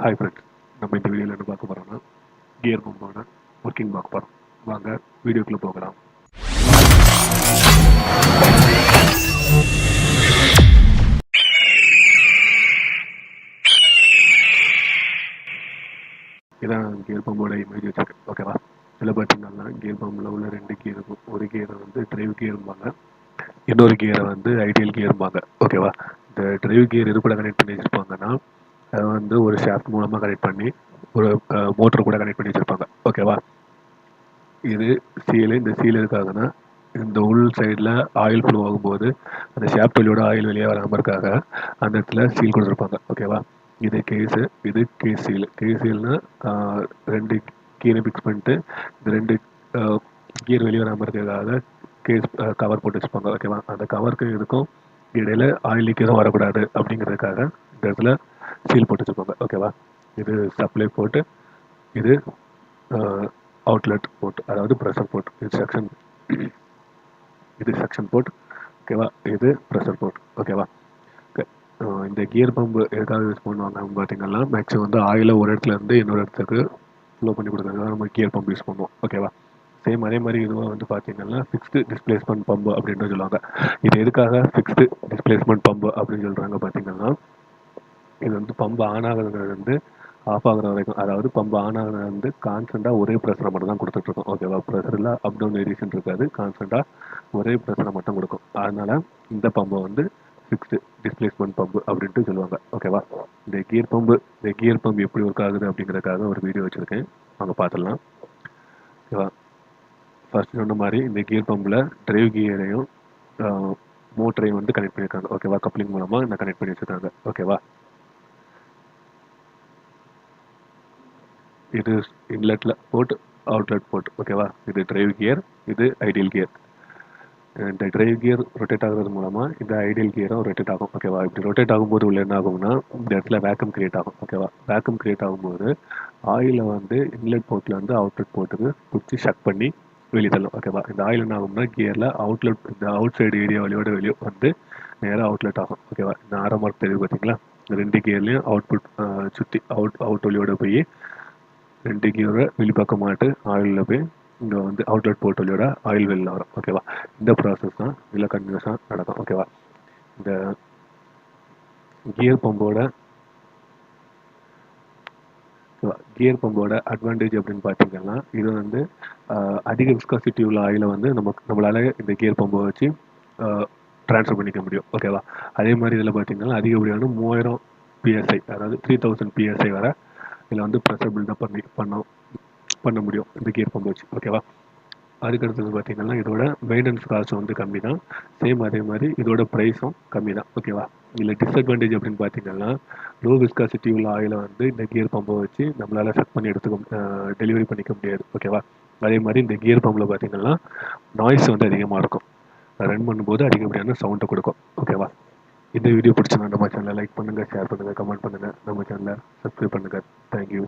Hi friends, நம்ம இந்த வீடியோவில் என்ன பார்க்க போகிறோம்னா கியர் பம்போட ஒர்க்கிங் பார்க்க போகிறோம். வாங்க வீடியோக்குள்ளே போகலாம். இதான் கியர் பம்போட இமேஜ் வச்சுருக்கேன். ஓகேவா? இதில் பார்த்தீங்கன்னா கியர் பம்பில் உள்ள 2 கியர் இருக்கும். ஒரு கியரை வந்து டிரைவ் கியர்பாங்க, இன்னொரு கியரை வந்து ஐடியல் கியர்பாங்க. ஓகேவா? இந்த டிரைவ் கியர் எது கூட கனெக்ட் பண்ணி வச்சுருப்பாங்கன்னா, அதை வந்து ஒரு ஷாஃப்ட் மூலமாக கனெக்ட் பண்ணி ஒரு மோட்டர் கூட கனெக்ட் பண்ணி வச்சுருப்பாங்க. ஓகேவா? இது சீலு. இந்த சீல் எதுக்காகனா, இந்த உள் சைடில் ஆயில் ஃப்ளோ ஆகும்போது அந்த ஷாஃப்ட் வழியோட ஆயில் வெளியே வராமல் இருக்காக அந்த இடத்துல சீல் கொடுத்துருப்பாங்க. ஓகேவா? இது கேஸு, இது கேஸ் சீல். கேஸ் சீல்னா 2 கீரை ஃபிக்ஸ் பண்ணிட்டு இந்த 2 கீர் வெளியே வராமல் இருக்கிறதுக்காக கேஸ் கவர் போட்டு வச்சுப்பாங்க. ஓகேவா? அந்த கவருக்கு இதுக்கும் இடையில ஆயில் லீக் எதுவும் வரக்கூடாது அப்படிங்கிறதுக்காக இந்த இடத்துல சீல் போட்டு வச்சுப்பாங்க. ஓகேவா? இது சப்ளை போட்டு, இது அவுட்லெட் போர்ட், அதாவது ப்ரெஷர் போர்ட். இது செக்ஷன் போர்ட். ஓகேவா? இது ப்ரெஷர் போர்ட். ஓகேவா? இந்த கியர் பம்பு எதுக்காக யூஸ் பண்ணுவாங்க அப்படின்னு பார்த்தீங்கன்னா, மேக்ஸிமம் வந்து ஆயிலை ஒரு இடத்துல இருந்து இன்னொரு இடத்துக்கு ஃப்ளோ பண்ணி கொடுக்குறது நம்ம கியர் பம்பு யூஸ் பண்ணுவோம். ஓகேவா? சேம் அதே மாதிரி இதுவாக வந்து பார்த்தீங்கன்னா ஃபிக்ஸ்டு டிஸ்பிளேஸ்மெண்ட் பம்பு அப்படின்னு சொல்லுவாங்க. இது எதுக்காக ஃபிக்ஸ்டு டிஸ்பிளேஸ்மெண்ட் பம்பு அப்படின்னு சொல்கிறாங்க பார்த்தீங்கன்னா, இது வந்து பம்பு ஆன் ஆகுறது வந்து ஆஃப் ஆகுற வரைக்கும், அதாவது பம்பு ஆன் ஆகுறது வந்து கான்ஸ்டண்ட்டாக ஒரே ப்ரெஷரை மட்டும் தான் கொடுத்துட்ருக்கோம். ஓகேவா? ப்ரெஷரில் அப் டவுன் வேரியேஷன் இருக்காது, கான்ஸ்டண்ட்டாக ஒரே ப்ரெஷரை மட்டும் கொடுக்கும். அதனால் இந்த பம்பை வந்து ஃபிக்ஸ்டு டிஸ்பிளேஸ்மெண்ட் பம்பு அப்படின்ட்டு சொல்லுவாங்க. ஓகேவா? இந்த கியர் பம்பு எப்படி ஒர்க் ஆகுது அப்படிங்கிறதுக்காக ஒரு வீடியோ வச்சுருக்கேன், அவங்க பார்த்துடலாம். ஓகேவா? ஃபர்ஸ்ட் சொன்ன மாதிரி இந்த கியர் பம்பில் டிரைவ் கியரையும் மோட்டரையும் வந்து கனெக்ட் பண்ணியிருக்காங்க. ஓகேவா? கப்ளிங் மூலமாக இந்த கனெக்ட் பண்ணி வச்சுருக்காங்க. ஓகேவா? இது இன்லெட்டில் போர்ட், அவுட்லெட் போர்ட். ஓகேவா? இது டிரைவ் கியர், இது ஐடியல் கியர். இந்த டிரைவ் கியர் ரொட்டேட் ஆகுறது மூலமாக இந்த ஐடியல் கியரும் ரொட்டேட் ஆகும். ஓகேவா? இப்படி ரொட்டேட் ஆகும்போது உள்ள என்ன ஆகும்னா, இந்த இடத்துல வேக்கம் கிரியேட் ஆகும். ஓகேவா? வேக்கம் கிரியேட் ஆகும்போது ஆயிலை வந்து இன்லெட் போர்ட்டில் வந்து அவுட்லெட் போர்ட்டுக்கு பிடிச்சி ஷக் பண்ணி வெளியே தள்ளும். ஓகேவா? இந்த ஆயில் என்ன ஆகும்னா கியரில் அவுட்லெட், இந்த அவுட் சைடு ஏரியா வழியோட வெளியே வந்து நேராக அவுட்லெட் ஆகும். ஓகேவா? இந்த ஆரம் மார்க் தெரியுது பார்த்தீங்களா? இந்த 2 கியர்லையும் அவுட்புட் சுற்றி அவுட் வழியோட போய் 2 கியரை வெளிப்பக்கமாட்டு ஆயிலில் போய் இங்கே வந்து அவுட்லெட் போர்ட் வழியோட ஆயில் வெளியில் வரும். ஓகேவா? இந்த ப்ராசஸ் தான் இதில் கண்டினியூஸாக நடக்கும். ஓகேவா? இந்த கியர் பம்போட அட்வான்டேஜ் அப்படின்னு பார்த்தீங்கன்னா, இது வந்து அதிக விஸ்காசிட்டி உள்ள ஆயிலை வந்து நம்மளால இந்த கியர் பம்பை வச்சு ட்ரான்ஸ்ஃபர் பண்ணிக்க முடியும். ஓகேவா? அதே மாதிரி இதில் பார்த்தீங்கன்னா அதிகப்படியான 3000 PSI, அதாவது 3000 PSI வர இதில் வந்து ப்ரெஷர் பில்டப் பண்ண முடியும் இந்த கியர் பம்பை வச்சு. ஓகேவா? அதுக்கடுத்தது பார்த்தீங்கன்னா இதோட மெயின்டெனன்ஸ் காஸ்ட் வந்து கம்மி தான். சேம் அதே மாதிரி இதோட ப்ரைஸும் கம்மி தான். ஓகேவா? இதில் டிஸ்அட்வான்டேஜ் அப்படின்னு பார்த்தீங்கன்னா, லோ விஸ்காசிட்டி உள்ள ஆயிலை வந்து இந்த கியர் பம்பை வச்சு நம்மளால் செட் பண்ணி டெலிவரி பண்ணிக்க முடியாது. ஓகேவா? அதே மாதிரி இந்த கியர் பம்பில் பார்த்தீங்கன்னா நாய்ஸ் வந்து அதிகமாக இருக்கும். ரன் பண்ணும்போது அதிகப்படியான சவுண்டை கொடுக்கும். ஓகேவா? இந்த வீடியோ பிடிச்சினா நம்ம சேனலை லைக் பண்ணுங்கள், ஷேர் பண்ணுங்கள், கமெண்ட் பண்ணுங்கள். நம்ம சேனலை சப்ஸ்கிரைப் பண்ணுங்கள். தேங்க்யூ.